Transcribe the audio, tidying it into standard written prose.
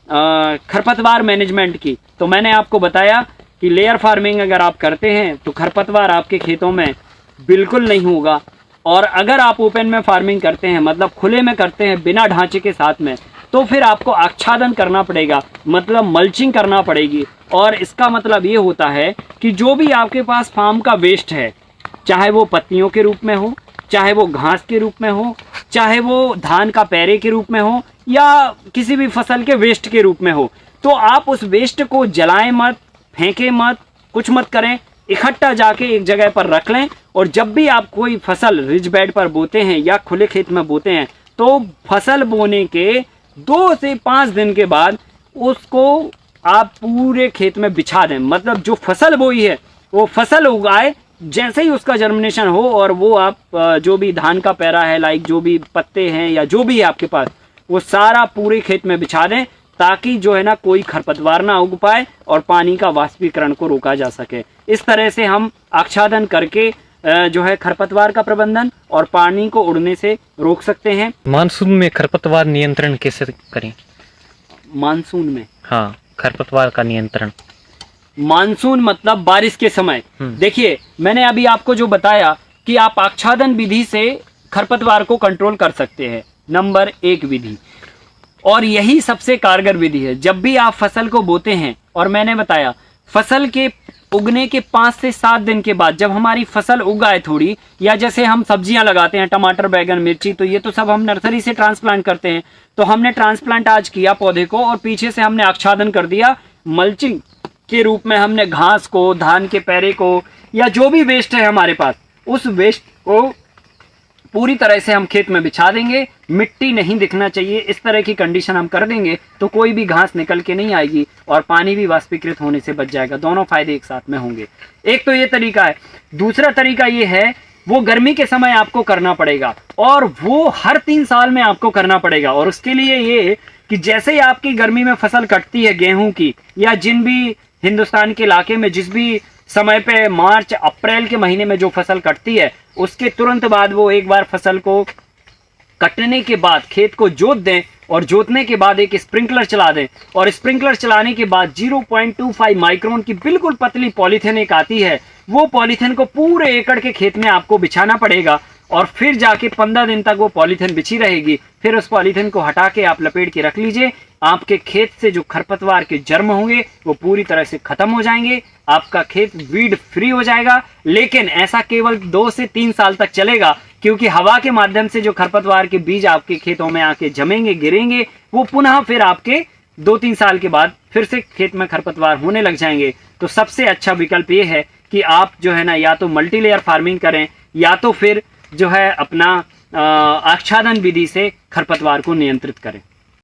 खरपतवार मैनेजमेंट की, तो मैंने आपको बताया कि लेयर फार्मिंग अगर आप करते हैं तो खरपतवार आपके खेतों में बिल्कुल नहीं होगा। और अगर आप ओपन में फार्मिंग करते हैं, मतलब खुले में करते हैं बिना ढांचे के साथ में, तो फिर आपको आच्छादन करना पड़ेगा, मतलब मल्चिंग करना पड़ेगी। और इसका मतलब ये होता है कि जो भी आपके पास फार्म का वेस्ट है, चाहे वो पत्तियों के रूप में हो, चाहे वो घास के रूप में हो, चाहे वो धान का पैरे के रूप में हो, या किसी भी फसल के वेस्ट के रूप में हो, तो आप उस वेस्ट को जलाएं मत, फेंके मत, कुछ मत करें, इकट्ठा जाके एक जगह पर रख लें। और जब भी आप कोई फसल रिज बेड पर बोते हैं या खुले खेत में बोते हैं, तो फसल बोने के 2 से 5 दिन के बाद उसको आप पूरे खेत में बिछा दें। मतलब जो फसल बोई है वो फसल उगाए, जैसे ही उसका जर्मिनेशन हो और वो आप जो भी धान का पैरा है, लाइक जो भी पत्ते हैं या जो भी है आपके पास, वो सारा पूरे खेत में बिछा दें, ताकि जो है ना कोई खरपतवार ना उग पाए और पानी का वाष्पीकरण को रोका जा सके। इस तरह से हम आच्छादन करके जो है खरपतवार का प्रबंधन और पानी को उड़ने से रोक सकते हैं। मानसून में खरपतवार नियंत्रण कैसे करें? मानसून में? हाँ, खरपतवार का नियंत्रण। मानसून मतलब बारिश के समय। देखिए, मैंने अभी आपको जो बताया कि आप आच्छादन विधि से खरपतवार को कंट्रोल कर सकते हैं, नंबर 1 विधि, और यही सबसे कारगर विधि है। जब भी आप फसल को बोते हैं, और मैंने बताया फसल के उगने के 5 से 7 दिन के बाद, जब हमारी फसल उगाए थोड़ी, या जैसे हम सब्जियां लगाते हैं, टमाटर, बैगन, मिर्ची, तो ये तो सब हम नर्सरी से ट्रांसप्लांट करते हैं। तो हमने ट्रांसप्लांट आज किया पौधे को, और पीछे से हमने आच्छादन कर दिया, मल्चिंग के रूप में हमने घास को, धान के पैरे को, या जो भी वेस्ट है हमारे पास, उस वेस्ट को पूरी तरह से हम खेत में बिछा देंगे। मिट्टी नहीं दिखना चाहिए, इस तरह की कंडीशन हम कर देंगे तो कोई भी घास निकल के नहीं आएगी और पानी भी वाष्पीकृत होने से बच जाएगा। दोनों फायदे एक साथ में होंगे। एक तो ये तरीका है। दूसरा तरीका ये है, वो गर्मी के समय आपको करना पड़ेगा, और वो हर 3 साल में आपको करना पड़ेगा। और उसके लिए ये कि जैसे ही आपकी गर्मी में फसल कटती है गेहूं की, या जिन भी हिंदुस्तान के इलाके में जिस भी समय पे मार्च अप्रैल के महीने में जो फसल कटती है, उसके तुरंत बाद वो एक बार फसल को कटने के बाद खेत को जोत दें, और जोतने के बाद एक स्प्रिंकलर चला दें। और स्प्रिंकलर चलाने के बाद 0.25 माइक्रोन की बिल्कुल पतली पॉलीथिन एक आती है, वो पॉलीथिन को पूरे एकड़ के खेत में आपको बिछाना पड़ेगा, और फिर जाके 15 दिन तक वो पॉलीथिन बिछी रहेगी। फिर उस पॉलीथिन को हटा के आप लपेट के रख लीजिए। आपके खेत से जो खरपतवार के जर्म होंगे वो पूरी तरह से खत्म हो जाएंगे, आपका खेत वीड फ्री हो जाएगा। लेकिन ऐसा केवल 2 से 3 साल तक चलेगा, क्योंकि हवा के माध्यम से जो खरपतवार के बीज आपके खेतों में आके जमेंगे, गिरेंगे, वो पुनः फिर आपके 2-3 साल के बाद फिर से खेत में खरपतवार होने लग जाएंगे। तो सबसे अच्छा विकल्प ये है कि आप जो है ना, या तो मल्टी लेयर फार्मिंग करें, या तो फिर जो है अपना आच्छादन विधि से खरपतवार को नियंत्रित करें।